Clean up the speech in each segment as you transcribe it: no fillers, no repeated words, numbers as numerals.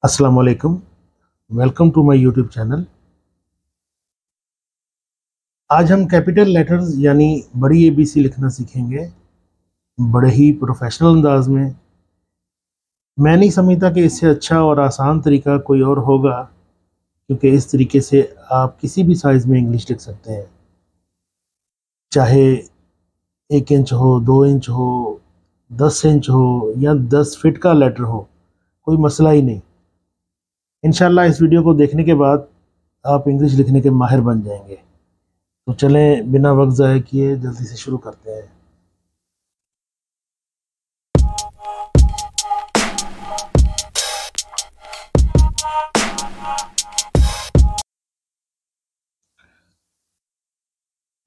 अस्सलाम वालेकुम। Welcome to my YouTube channel. आज हम कैपिटल लेटर्स यानी बड़ी एबीसी लिखना सीखेंगे, बड़े ही प्रोफेशनल अंदाज में। मैं नहीं समझता कि इससे अच्छा और आसान तरीका कोई और होगा, क्योंकि इस तरीके से आप किसी भी साइज़ में इंग्लिश लिख सकते हैं, चाहे 1 इंच हो, 2 इंच हो, 10 इंच हो या 10 फीट का लेटर हो, कोई मसला ही नहीं। इंशाल्लाह इस वीडियो को देखने के बाद आप इंग्लिश लिखने के माहिर बन जाएंगे। तो चलें, बिना वक्त ज़ाया किए जल्दी से शुरू करते हैं।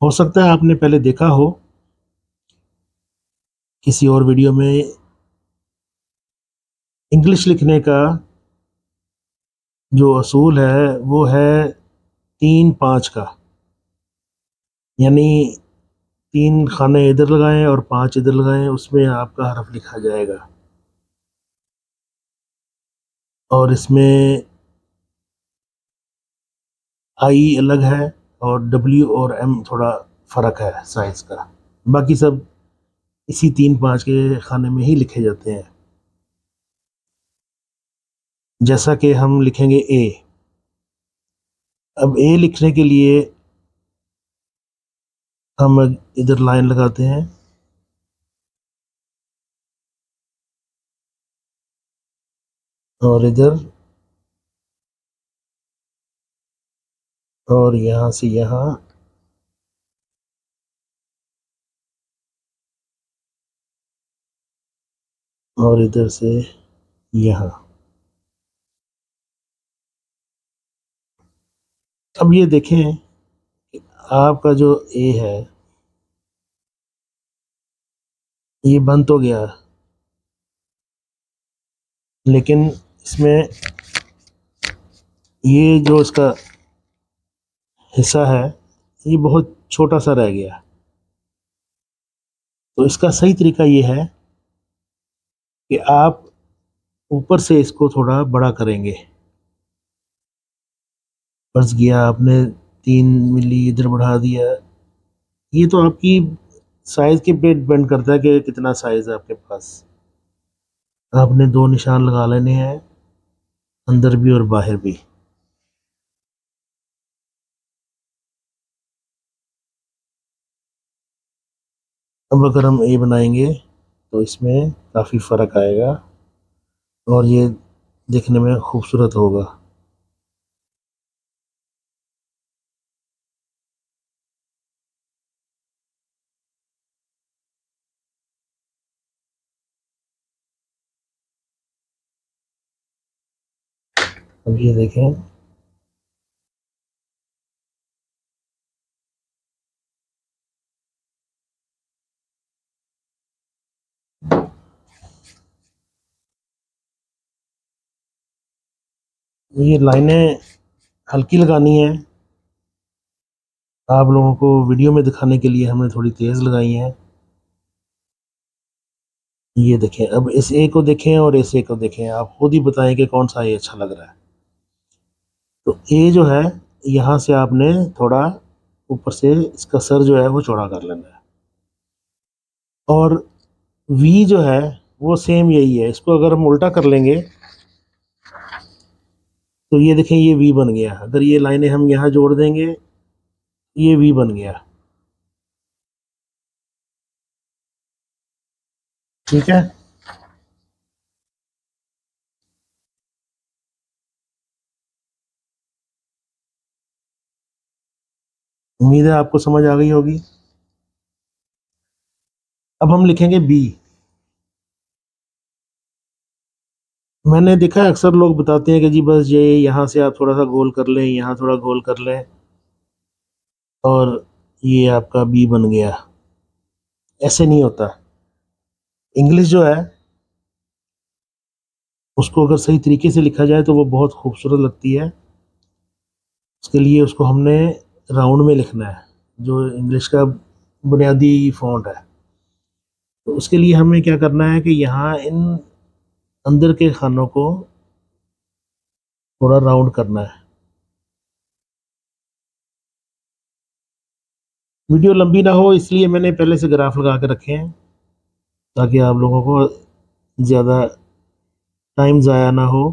हो सकता है आपने पहले देखा हो किसी और वीडियो में, इंग्लिश लिखने का जो असूल है वो है 3-5 का। यानी 3 खाने इधर लगाएं और 5 इधर लगाएं, उसमें आपका हरफ लिखा जाएगा। और इसमें आई अलग है और डब्ल्यू और एम थोड़ा फ़र्क है साइज़ का। बाकी सब इसी 3-5 के खाने में ही लिखे जाते हैं। जैसा कि हम लिखेंगे ए। अब ए लिखने के लिए हम इधर लाइन लगाते हैं और इधर, और यहाँ से यहाँ, और इधर से यहाँ। अब ये देखें, आपका जो ए है ये बन तो गया, लेकिन इसमें ये जो इसका हिस्सा है ये बहुत छोटा सा रह गया। तो इसका सही तरीका ये है कि आप ऊपर से इसको थोड़ा बड़ा करेंगे। फर्ज किया आपने 3 मिली इधर बढ़ा दिया। ये तो आपकी साइज़ के पे डिपेंड करता है कि कितना साइज़ है आपके पास। आपने 2 निशान लगा लेने हैं, अंदर भी और बाहर भी। अब अगर हम ए बनाएंगे तो इसमें काफ़ी फ़र्क आएगा और ये दिखने में खूबसूरत होगा। अब ये देखें, ये लाइनें हल्की लगानी है। आप लोगों को वीडियो में दिखाने के लिए हमने थोड़ी तेज़ लगाई हैं। ये देखें, अब इस ए को देखें और इस ए को देखें, आप खुद ही बताएं कि कौन सा ए अच्छा लग रहा है। तो ए जो है, यहाँ से आपने थोड़ा ऊपर से इसका सर जो है वो चौड़ा कर लेना है। और वी जो है वो सेम यही है। इसको अगर हम उल्टा कर लेंगे तो ये देखें, ये वी बन गया। अगर ये लाइनें हम यहाँ जोड़ देंगे, ये वी बन गया। ठीक है। उम्मीद है आपको समझ आ गई होगी। अब हम लिखेंगे बी। मैंने देखा है अक्सर लोग बताते हैं कि जी बस ये यहाँ से आप थोड़ा सा गोल कर लें, यहाँ थोड़ा गोल कर लें और ये आपका बी बन गया। ऐसे नहीं होता। इंग्लिश जो है उसको अगर सही तरीके से लिखा जाए तो वो बहुत खूबसूरत लगती है। उसके लिए उसको हमने राउंड में लिखना है, जो इंग्लिश का बुनियादी फ़ॉन्ट है। तो उसके लिए हमें क्या करना है कि यहाँ इन अंदर के खानों को थोड़ा राउंड करना है। वीडियो लंबी ना हो इसलिए मैंने पहले से ग्राफ लगा के रखे हैं, ताकि आप लोगों को ज़्यादा टाइम ज़ाया ना हो।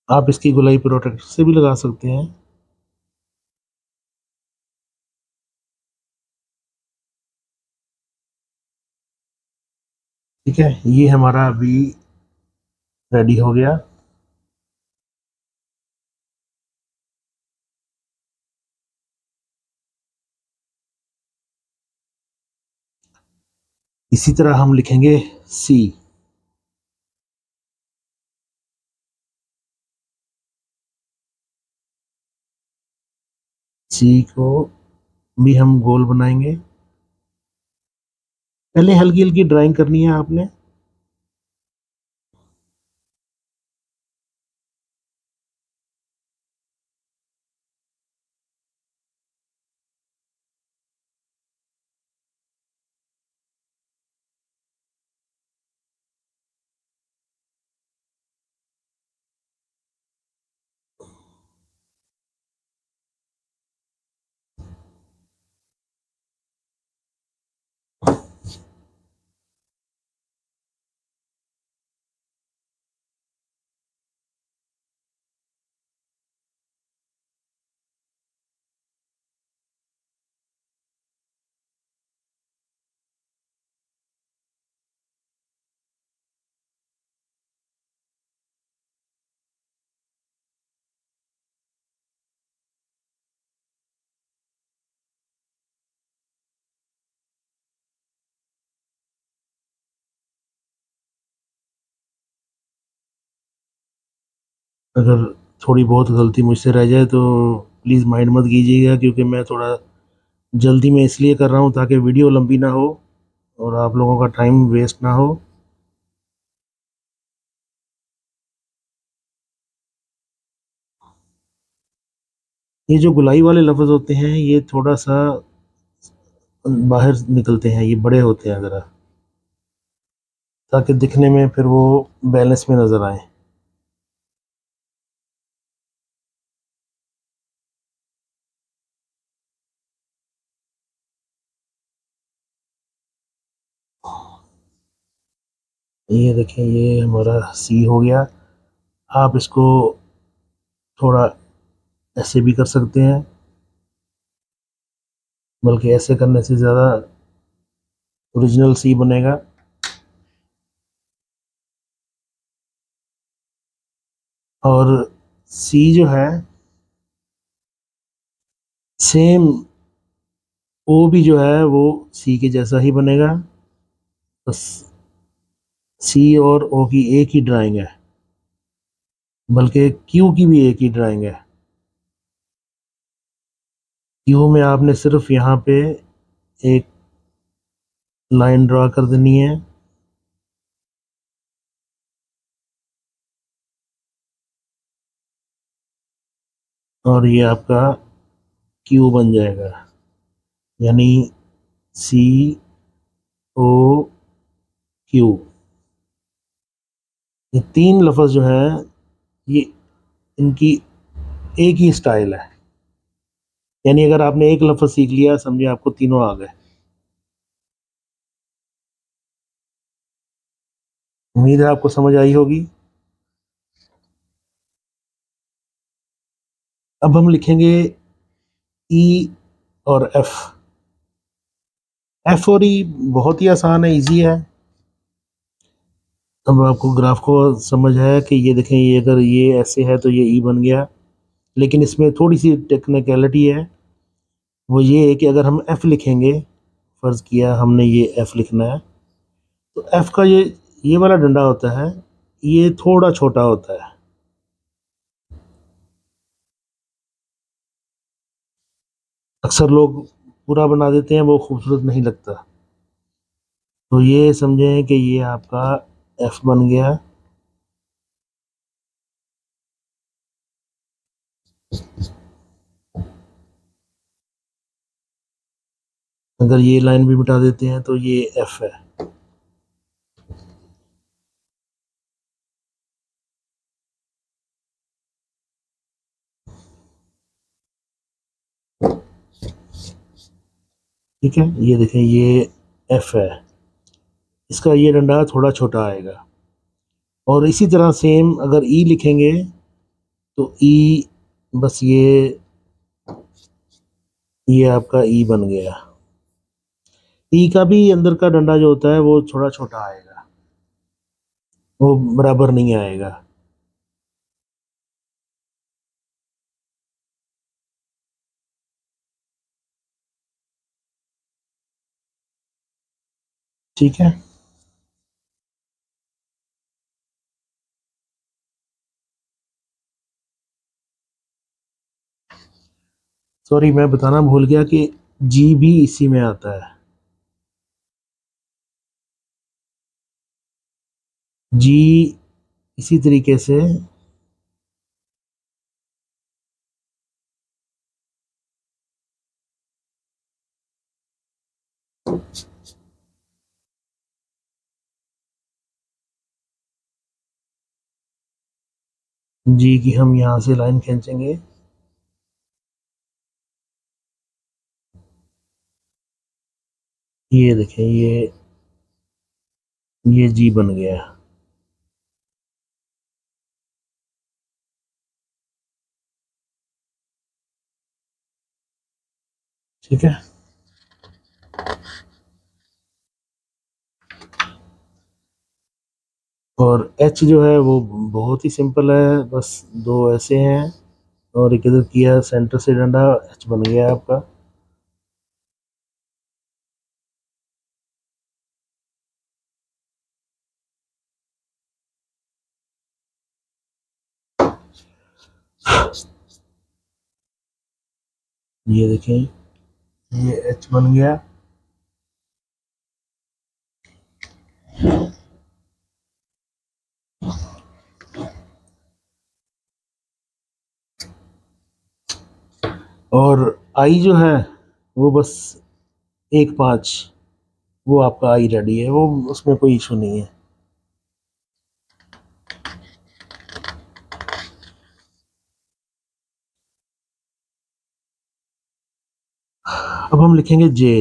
आप इसकी गोलाई प्रोटेक्टर से भी लगा सकते हैं। ठीक है, ये हमारा अभी रेडी हो गया। इसी तरह हम लिखेंगे सी। सी को भी हम गोल बनाएंगे। पहले हल्की हल्की ड्राइंग करनी है आपने। अगर थोड़ी बहुत गलती मुझसे रह जाए तो प्लीज़ माइंड मत कीजिएगा, क्योंकि मैं थोड़ा जल्दी में इसलिए कर रहा हूँ ताकि वीडियो लंबी ना हो और आप लोगों का टाइम वेस्ट ना हो। ये जो गुलाई वाले लफ्ज़ होते हैं ये थोड़ा सा बाहर निकलते हैं, ये बड़े होते हैं ज़रा, ताकि दिखने में फिर वो बैलेंस में नज़र आए। ये देखें, ये हमारा सी हो गया। आप इसको थोड़ा ऐसे भी कर सकते हैं, बल्कि ऐसे करने से ज़्यादा ओरिजिनल सी बनेगा। और सी जो है सेम, ओ भी जो है वो सी के जैसा ही बनेगा। बस सी और ओ की एक ही ड्राइंग है, बल्कि क्यू की भी एक ही ड्राइंग है। क्यू में आपने सिर्फ यहाँ पे एक लाइन ड्रा कर देनी है और ये आपका क्यू बन जाएगा, यानी सी ओ क्यू। ये तीन लफ्ज़ जो हैं ये इनकी एक ही स्टाइल है, यानी अगर आपने एक लफ्ज़ सीख लिया समझे आपको तीनों आ गए। उम्मीद है आपको समझ आई होगी। अब हम लिखेंगे ई और एफ। एफ और ई बहुत ही आसान है, इजी है। अब आपको ग्राफ को समझ है कि ये देखें, ये अगर ये ऐसे है तो ये ई बन गया, लेकिन इसमें थोड़ी सी टेक्निकलिटी है। वो ये है कि अगर हम एफ लिखेंगे, फ़र्ज़ किया हमने ये एफ लिखना है, तो एफ का ये वाला डंडा होता है, ये थोड़ा छोटा होता है। अक्सर लोग पूरा बना देते हैं, वो खूबसूरत नहीं लगता। तो ये समझें कि ये आपका एफ बन गया। अगर ये लाइन भी मिटा देते हैं तो ये एफ है। ठीक है, ये देखें, ये एफ है, इसका ये डंडा थोड़ा छोटा आएगा। और इसी तरह सेम अगर ई लिखेंगे तो ई, बस ये आपका ई बन गया। ई का भी अंदर का डंडा जो होता है वो थोड़ा छोटा आएगा, वो बराबर नहीं आएगा। ठीक है। सॉरी, मैं बताना भूल गया कि जी भी इसी में आता है। जी इसी तरीके से, जी की हम यहाँ से लाइन खींचेंगे, ये देखें, ये जी बन गया। ठीक है। और एच जो है वो बहुत ही सिंपल है, बस दो ऐसे हैं और एक इधर किया सेंटर से डंडा, एच बन गया आपका। ये देखें, ये एच बन गया। और आई जो है वो बस 1 5, वो आपका आई रेडी है, वो उसमें कोई इशू नहीं है। अब हम लिखेंगे जे।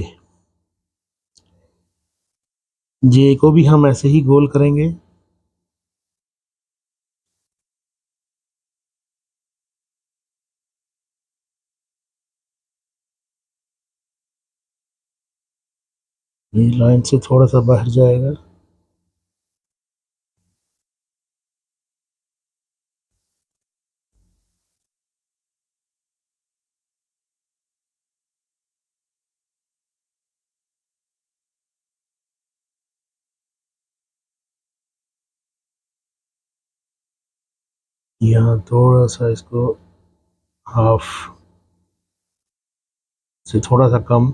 जे को भी हम ऐसे ही गोल करेंगे। ये लाइन से थोड़ा सा बाहर जाएगा। यहाँ थोड़ा सा इसको हाफ से थोड़ा सा कम,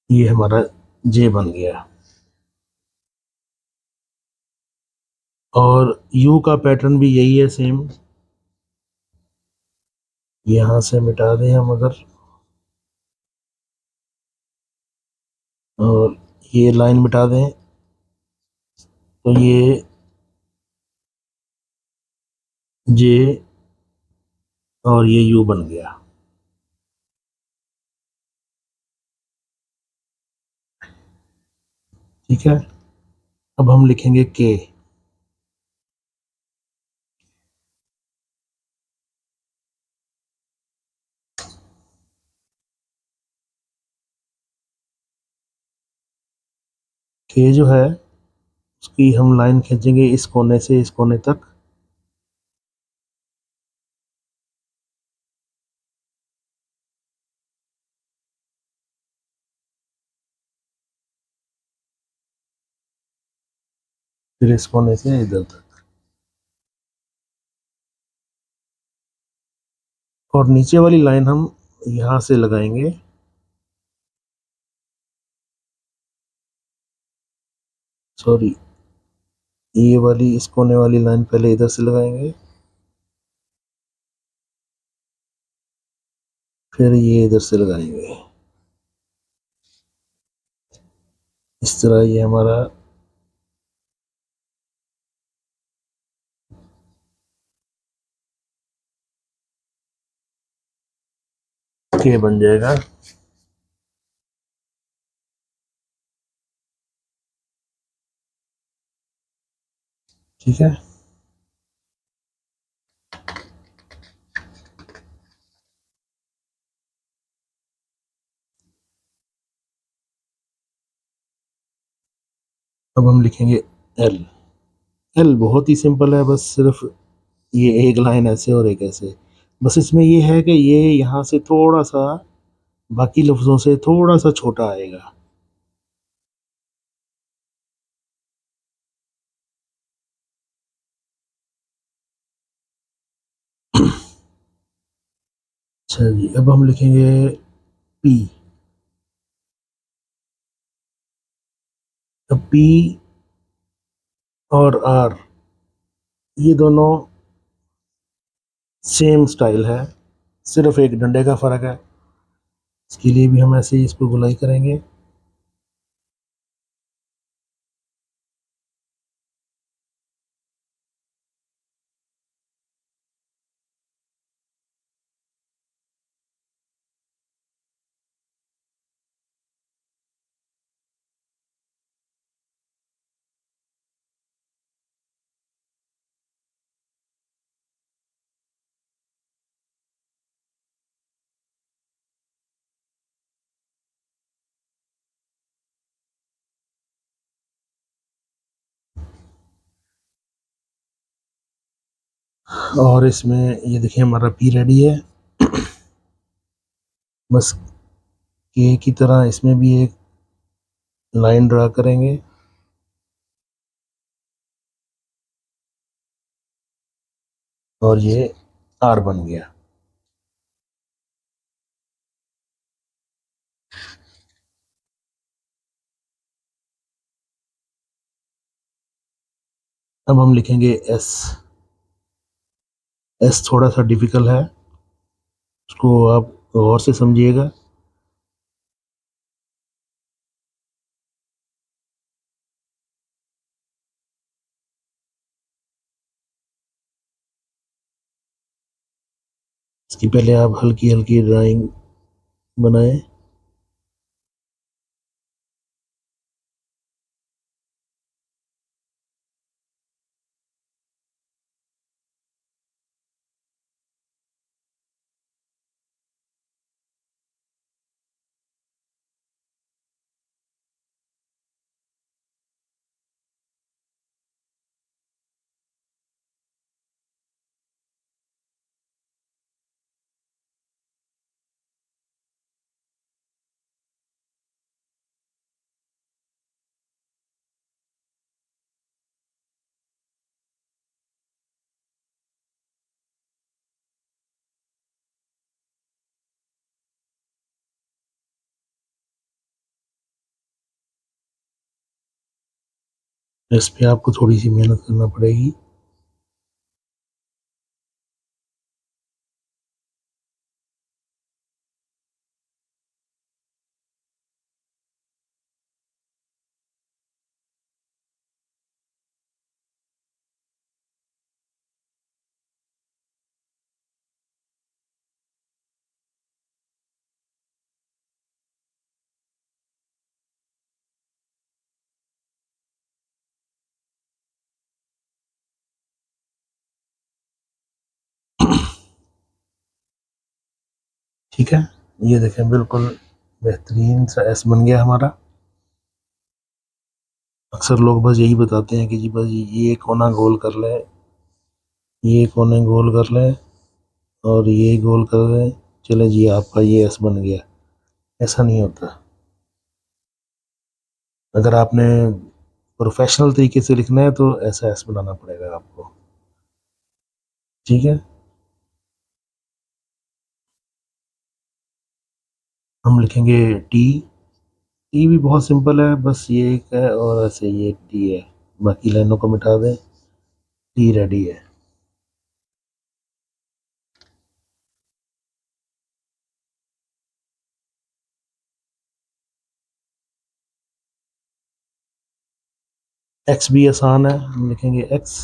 ये हमारा जे बन गया। और यू का पैटर्न भी यही है, सेम। यहाँ से मिटा दें हम अगर, और ये लाइन मिटा दें तो ये जे और ये यू बन गया। ठीक है। अब हम लिखेंगे के। के जो है उसकी हम लाइन खींचेंगे इस कोने से इस कोने तक। फिर इस कोने से इधर तक, और नीचे वाली लाइन हम यहाँ से लगाएंगे। सॉरी, ये वाली इस कोने वाली लाइन पहले इधर से लगाएंगे, फिर ये इधर से लगाएंगे। इस तरह ये हमारा के बन जाएगा। ठीक है, अब हम लिखेंगे एल। एल बहुत ही सिंपल है, बस सिर्फ ये एक लाइन ऐसे और एक ऐसे। बस इसमें ये है कि ये यहाँ से थोड़ा सा बाकी लफ्ज़ों से थोड़ा सा छोटा आएगा। अच्छा जी, अब हम लिखेंगे पी। अब पी और आर ये दोनों सेम स्टाइल है, सिर्फ एक डंडे का फ़र्क है। इसके लिए भी हम ऐसे ही इसको गुलाई करेंगे। और इसमें ये देखिए हमारा पी रेडी है। बस के की तरह इसमें भी एक लाइन ड्रा करेंगे, और ये आर बन गया। अब हम लिखेंगे एस। एस थोड़ा सा डिफिकल्ट है, उसको आप गौर से समझिएगा। इसकी पहले आप हल्की हल्की ड्राइंग बनाएं। इस पे आपको थोड़ी सी मेहनत करना पड़ेगी। ठीक है, ये देखें बिल्कुल बेहतरीन सा एस बन गया हमारा। अक्सर लोग बस यही बताते हैं कि जी बस ये कोना गोल कर ले, ये कोने गोल कर ले और ये गोल कर ले, चले जी आपका ये एस बन गया। ऐसा नहीं होता। अगर आपने प्रोफेशनल तरीके से लिखना है तो ऐसा एस बनाना पड़ेगा आपको। ठीक है, हम लिखेंगे टी। टी भी बहुत सिंपल है, बस ये एक है और ऐसे ये टी है। बाकी लाइनों को मिटा दें, टी रेडी है। एक्स भी आसान है, हम लिखेंगे एक्स।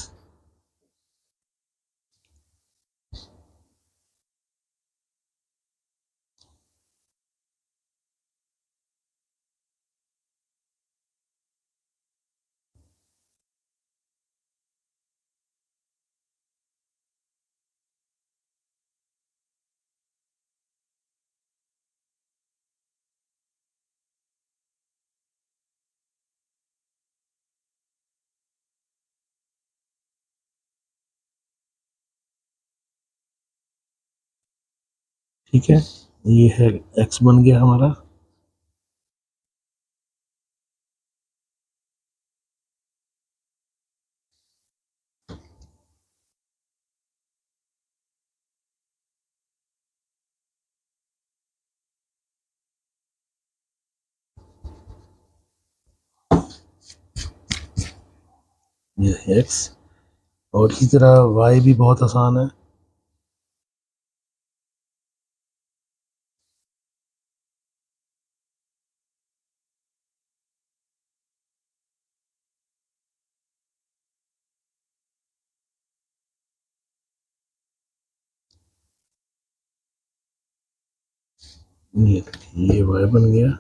ठीक है, ये है एक्स बन गया हमारा। ये है एक्स। और इसी तरह वाई भी बहुत आसान है। ये वाई बन गया।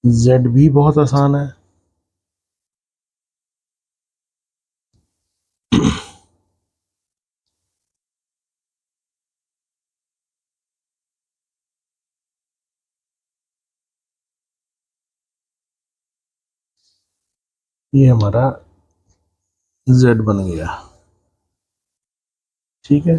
जेड भी बहुत आसान है। ये हमारा जेड बन गया। ठीक है,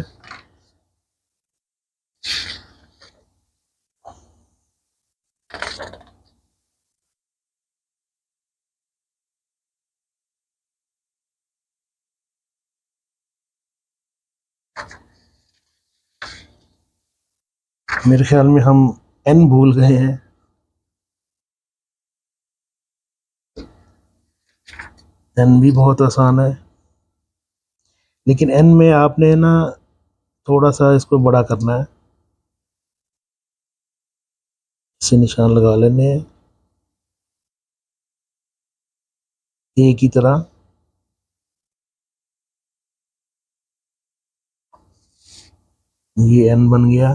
मेरे ख्याल में हम एन भूल गए हैं। एन भी बहुत आसान है, लेकिन एन में आपने ना थोड़ा सा इसको बड़ा करना है। इसे निशान लगा लेने हैं ए की तरह। ये एन बन गया।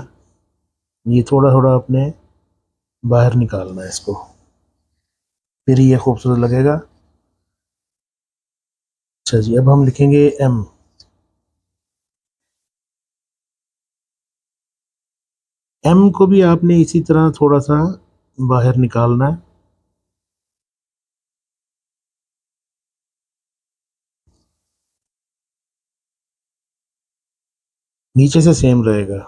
ये थोड़ा थोड़ा अपने बाहर निकालना है इसको, फिर ये खूबसूरत लगेगा। अच्छा जी, अब हम लिखेंगे एम। एम को भी आपने इसी तरह थोड़ा सा बाहर निकालना है। नीचे से सेम रहेगा।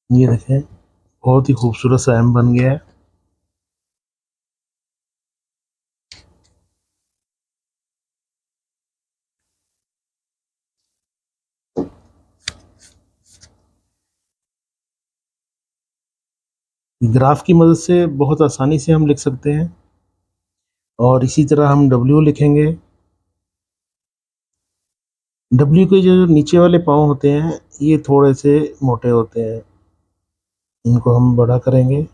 ये देखें, बहुत ही खूबसूरत सा एम बन गया है। ग्राफ की मदद से बहुत आसानी से हम लिख सकते हैं। और इसी तरह हम डब्ल्यू लिखेंगे। डब्ल्यू के जो नीचे वाले पाँव होते हैं ये थोड़े से मोटे होते हैं, इनको हम बड़ा करेंगे।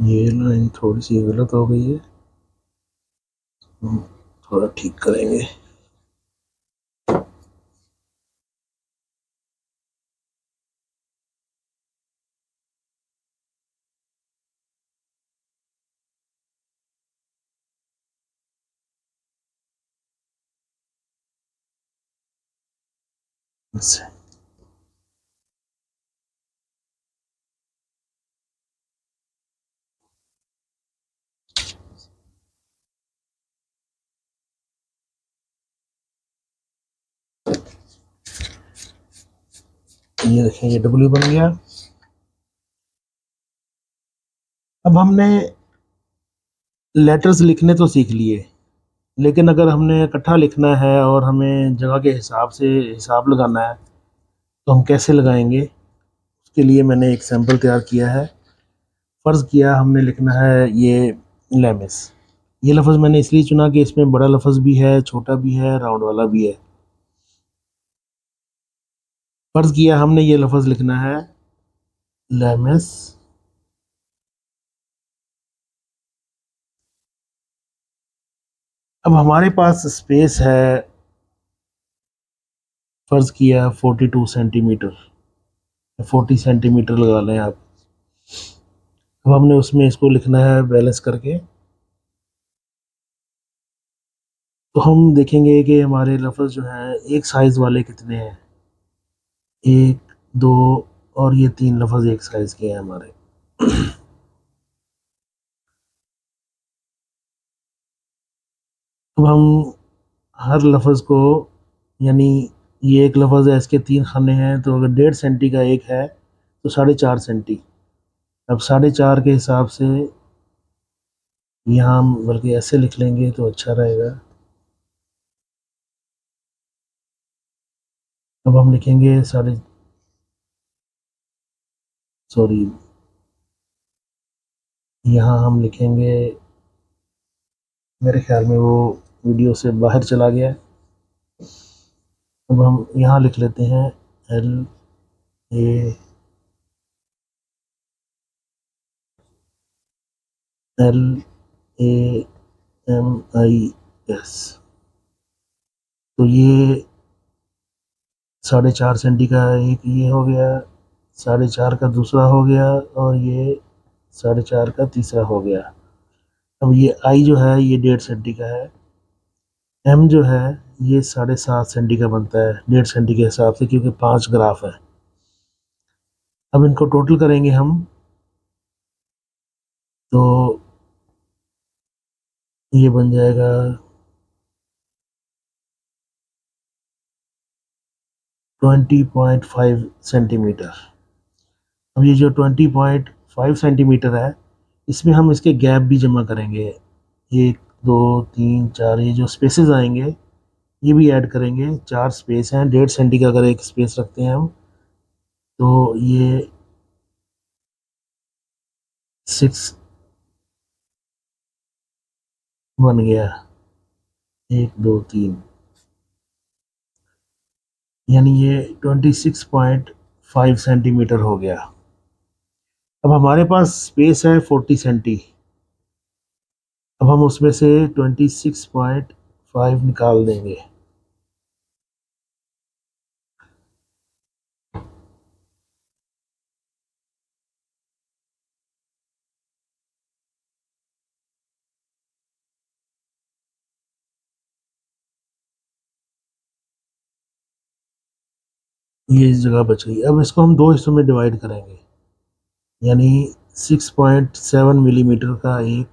ये लाइन थोड़ी सी गलत हो गई है, हम थोड़ा ठीक करेंगे। इससे ये देखें, ये डब्ल्यू बन गया। अब हमने लेटर्स लिखने तो सीख लिए, लेकिन अगर हमने इकट्ठा लिखना है और हमें जगह के हिसाब से हिसाब लगाना है तो हम कैसे लगाएंगे? उसके लिए मैंने एक सैम्पल तैयार किया है। फ़र्ज़ किया हमने लिखना है ये लेमिस। ये लफ्ज़ मैंने इसलिए चुना कि इसमें बड़ा लफ्ज़ भी है, छोटा भी है, राउंड वाला भी है। फ़र्ज़ किया हमने ये लफ्ज़ लिखना है लेमिस। अब हमारे पास स्पेस है, फ़र्ज़ किया 42 सेंटीमीटर, 40 सेंटीमीटर लगा लें आप। अब हमने उसमें इसको लिखना है बैलेंस करके। तो हम देखेंगे कि हमारे लफ्ज़ जो हैं एक साइज़ वाले कितने हैं। एक, दो और ये तीन लफ्ज़ एक साइज़ के हैं हमारे। अब हम हर लफ्ज़ को, यानी ये एक लफ्ज़ है, इसके तीन खाने हैं, तो अगर 1.5 सेंटी का एक है तो 4.5 सेंटी। अब 4.5 के हिसाब से यहाँ हम बल्कि ऐसे लिख लेंगे तो अच्छा रहेगा। अब हम लिखेंगे साढ़े, सॉरी, यहाँ हम लिखेंगे, मेरे ख्याल में वो वीडियो से बाहर चला गया है। अब हम यहाँ लिख लेते हैं A L A M I S. तो ये 4.5 सेंटी का एक ये हो गया, 4.5 का दूसरा हो गया, और ये 4.5 का तीसरा हो गया। अब ये आई जो है ये 1.5 सेंटी का है। एम जो है ये 7.5 सेंटी का बनता है 1.5 सेंटी के हिसाब से, क्योंकि 5 ग्राफ है। अब इनको टोटल करेंगे हम, तो ये बन जाएगा 20.5 सेंटीमीटर। अब ये जो 20.5 सेंटीमीटर है, इसमें हम इसके गैप भी जमा करेंगे। एक, दो, तीन, चार, ये जो स्पेसेस आएंगे ये भी ऐड करेंगे। 4 स्पेस हैं, 1.5 सेंटी का अगर एक स्पेस रखते हैं हम, तो ये 6 बन गया। एक, दो, तीन। यानी ये 26.5 सेंटीमीटर हो गया। अब हमारे पास स्पेस है 40 सेंटी। अब हम उसमें से 26.5 निकाल देंगे। ये इस जगह बच गई। अब इसको हम दो हिस्सों में डिवाइड करेंगे, यानी 6.7 मिलीमीटर का एक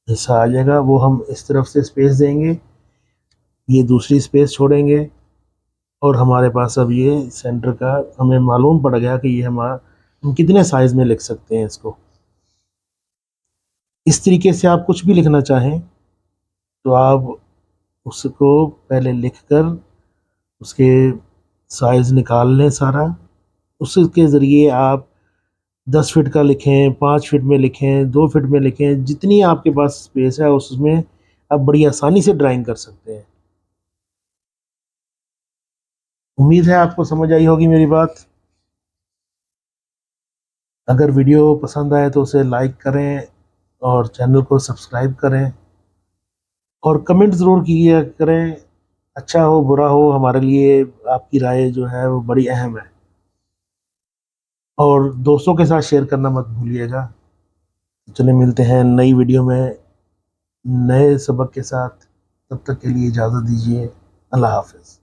हिस्सा आ जाएगा, वो हम इस तरफ से स्पेस देंगे, ये दूसरी स्पेस छोड़ेंगे, और हमारे पास अब ये सेंटर का हमें मालूम पड़ गया कि ये हम कितने साइज़ में लिख सकते हैं इसको। इस तरीके से आप कुछ भी लिखना चाहें तो आप उसको पहले लिख कर उसके साइज़ निकाल लें सारा। उसके ज़रिए आप 10 फीट का लिखें, 5 फीट में लिखें, 2 फीट में लिखें, जितनी आपके पास स्पेस है उसमें आप बड़ी आसानी से ड्राइंग कर सकते हैं। उम्मीद है आपको समझ आई होगी मेरी बात। अगर वीडियो पसंद आए तो उसे लाइक करें और चैनल को सब्सक्राइब करें, और कमेंट ज़रूर किया करें। अच्छा हो बुरा हो, हमारे लिए आपकी राय जो है वो बड़ी अहम है। और दोस्तों के साथ शेयर करना मत भूलिएगा। चलिए मिलते हैं नई वीडियो में नए सबक के साथ। तब तक के लिए इजाज़त दीजिए। अल्लाह हाफ़िज़।